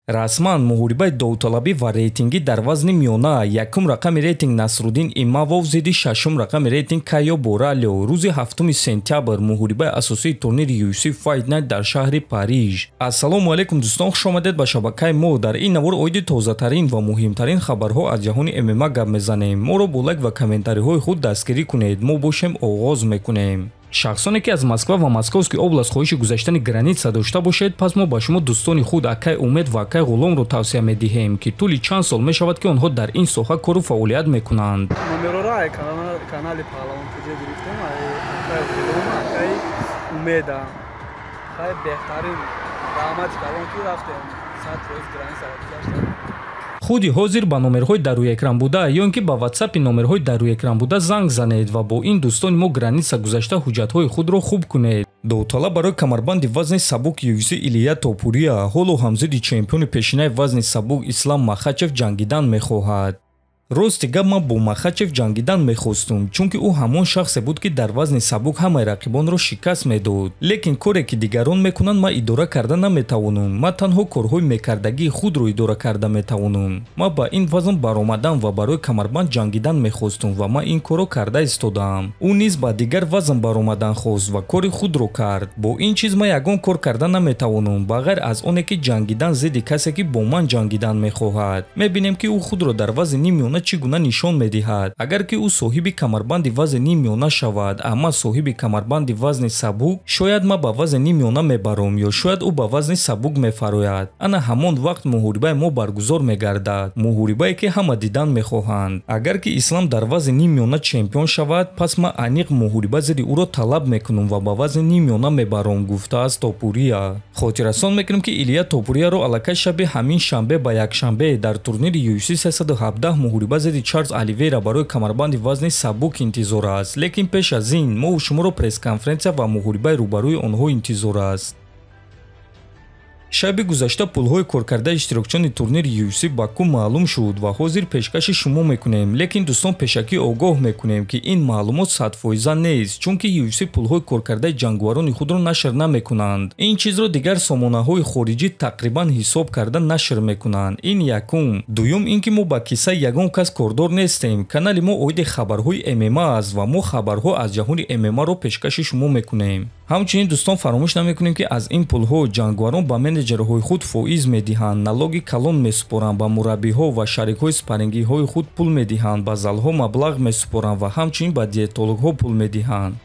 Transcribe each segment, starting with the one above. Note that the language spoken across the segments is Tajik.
расман муҳорибаи довталабӣ ва рейтингӣ дар вазни миёна якум рақами рейтинг Насруддин Имавов зидди шашум рақами рейтинг Кайо Боралио рӯзи 7 сентябр муҳорибаи асосии турнири UFC Fight Night дар шаҳри Париж. Ассалому алайкум дӯстон, хушомадед ба шабакаи мо. Дар ин навор оиди тозатарин ва муҳимтарин хабарҳо аз ҷаҳони ММА гап мезанем. Моро бо лайк ва комментариҳои худ дастгирӣ кунед. Мо бошем оғоз мекунем. шахсоне ки аз Москва ва Московский област хоҳиши гузаштани граница дошта бошед, пас мо ба шумо дӯстони худ Акай Умед ва Акай Ғуломро тавсия медиҳем ки тӯли чанд сол мешавад ки онҳо дар ин соҳа кору фаъолият мекунанд. Номерора канали Паҳлавон куҷа гирифтем, Акай Ғулом, Акай Умеда. Хай беҳтарин даъмати калон ки рафтем 100 рӯз граница гузаштем. худи ҳозир ба номерҳои дар рӯи экран буда ё ин ки ба WhatsApp-и номерҳои дар рӯи экран буда занг занед ва бо ин дӯстони мо граница гузашта ҳуҷҷатҳои худро хуб кунед. довталаб барои камарбанди вазни сабук UFC Илия Топурия ҳоло ҳам зидди чемпиони пешинаи вазни сабук Ислам Махачев ҷангидан мехоҳад. рости гап ман бо Махачев ҷангидан мехостум, чунки ӯ ҳамон шахсе буд ки дар вазни сабук ҳамаи рақибонро шикаст медод. Лекин коре ки дигарон мекунанд ман идора карда наметавонам. Ман танҳо корҳои мекардагии худро идора карда метавонам. Ман ба ин вазн баромадан ва барои камарбанд ҷангидан мехостум ва ман ин корро карда истодаам. ӯ низ ба дигар вазн баромадан хост ва кори худро кард. бо ин чиз ман ягон кор карда наметавонам ба ғайр аз оне ки ҷангидан зидди касе ки бо ман ҷангидан мехоҳад. мебинем ки ӯ худро дар вазни нимёна чӣ гуна нишон медиҳад. агар ки ӯ соҳиби камарбанди вазни нимёна шавад, а ман соҳиби камарбанди вазни сабук, шояд ман ба вазни нимёна мебарам ё шояд ӯ ба вазни сабук мефарояд. ана ҳамон вақт муҳорибаи мо баргузор мегардад, муҳорибае ки ҳама дидан мехоҳанд. агар ки Ислам дар вазни нимёна чемпион шавад, пас ман аниқ муҳориба зидди ӯро талаб мекунам ва ба вазни нимёна мебарам, гуфтааст Топурия. хотиррасон мекунем ки Илия Топурияро аллакай шаби ҳамин шанбе ба якшанбе дар турнири UFC 317 муҳориба зидди Чарлз Оливейра барои камарбанди вазни сабук интизор аст. лекин пеш аз ин мо шуморо пресс-конференсия ва муҳорибаи рӯбарӯи онҳо интизор аст. шаби гузашта пулҳои коркардаи иштирокчиёни турнири UFC Баку маълум шуд ва ҳозир пешкаши шумо мекунем. лекин дӯстон пешакӣ огоҳ мекунем ки ин маълумот 100% нест, чунки UFC пулҳои коркардаи ҷанговарони худро нашр намекунанд. ин чизро дигар сомонаҳои хориҷӣ тақрибан ҳисоб карда нашр мекунанд. ин якум. дуюм ин ки мо ба киссаи ягон кас кордор нестем. канали мо оиди хабарҳои MMA аст ва мо хабарҳо аз ҷаҳони MMA-ро пешкаши шумо мекунем. ҳамчунин дӯстон фаромӯш намекунем ки аз ин пулҳо ҷанговарон ба менеҷерҳои худ фоиз медиҳанд, налоги калон месупоранд, ба мураббиҳо ва шарикҳои спарингиҳои худ пул медиҳанд, ба залҳо маблағ месупоранд ва ҳамчунин ба диетологҳо пул медиҳанд.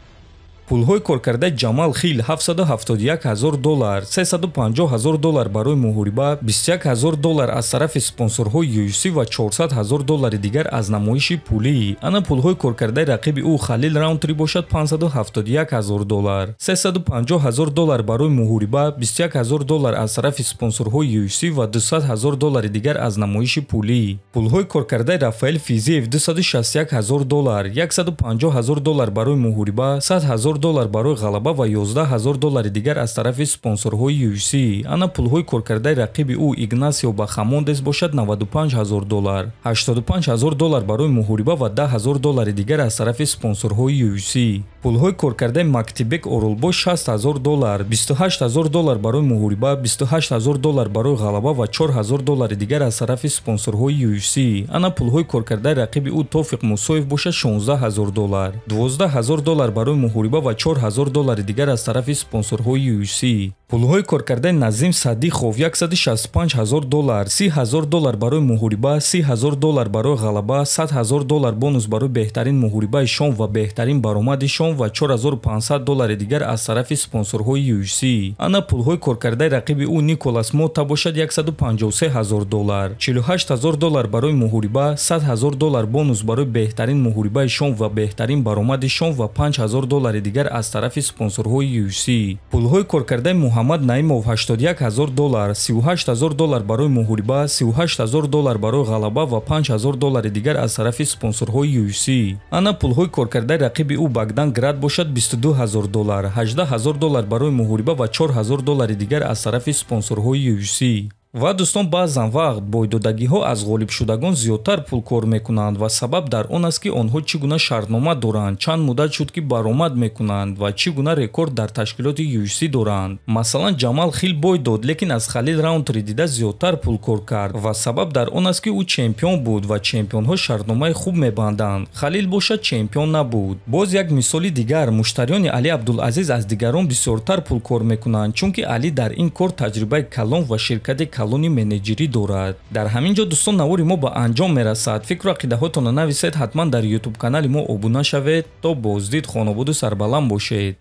пулҳои коркардаи Ҷамал Хил $710,000, $350,000 барои муҳориба, $21,000 аз тарафи спонсорҳои UFC ва $400,000 дигар аз намоиши пулӣ. ана пулҳои коркардаи рақиби ӯ Халил Раунтри бошад $571,000, $350,000 барои муҳориба, $21,000 аз тарафи спонсорҳои UFC ва $200,000 дигар аз намоиши пулӣ. пулҳои коркардаи Рафаэл Физиев $261,000, $150,000 барои муҳориба, $100,000 барои ғалаба ва $11,000 дигар аз тарафи спонсорҳои UFC. ана пулҳои коркардаи рақиби ӯ Игнасио Бахамондес бошад $95,000, $85,000 барои муҳориба ва $10,000 дигар аз тарафи спонсорҳои UFC. пулҳои коркардаи Мактибек Оролбош $60,000, $28,000 барои муҳориба, $28,000 барои ғалаба ва $4,000 дигар аз тарафи спонсорҳои UFC. ана пулҳои коркардаи рақиби ӯ Тофиқ Мусоев бошад $16,000, $12,000 барои муҳориба ва $4,000 дигар аз тарафи спонсорҳои UFC. пулҳои коркардаи Назим Садиқов $165,000, $30,000 барои муҳориба, $30,000 барои ғалаба, $100,000 бонус барои беҳтарин муҳорибаи шом ва беҳтарин баромади шом ва $4,500 дигар аз тарафи спонсорҳои UFC. ана пулҳои коркардаи рақиби ӯ Николас Мота бошад $153,000, $48,000 барои муҳориба, $100,000 бонус барои беҳтарин муҳорибаи шом ва беҳтарин баромади шом ва $5,000 дигар аз тарафи спонсорҳои UFC. пулҳои коркардаи Муҳаммад Наимов $81,000, $38,000 барои муҳориба, $38,000 барои ғалаба ва $5,000 дигар аз тарафи спонсорҳои UFC. ана пулҳои коркардаи рақиби ӯ Богдан Град бошад $22,000, $18,000 барои муҳориба ва $4,000 дигар аз тарафи спонсорҳои UFC. ва дӯстон баъзан вақт бойдодагиҳо аз ғолибшудагон зиёдтар пул кор мекунанд ва сабаб дар он аст ки онҳо чӣ гуна шартнома доранд, чанд муддат шуд ки баромад мекунанд ва чӣ гуна рекорд дар ташкилоти UFC доранд. Масалан, Ҷамал хел бой дод, лекин аз Халил Раунтри дида зиёдтар пул кор кард ва сабаб дар он аст ки ӯ чемпион буд ва чемпионҳо шартномаи хуб мебанданд. Халил бошад чемпион набуд. Боз як мисоли дигар, муштариёни Али Абдулазиз аз дигарон бисёртар пул кор мекунанд, чунки Али дар ин кор таҷрибаи калон ва ширкати калони менеҷерӣ дорад. Дар ҳамин ҷо дӯстон навори мо ба анҷом мерасад. Фикру ақидаҳоятонро нависед, ҳатман дар YouTube канали мо обуна шавед. То боздид, хонободу сарбаланд бошед.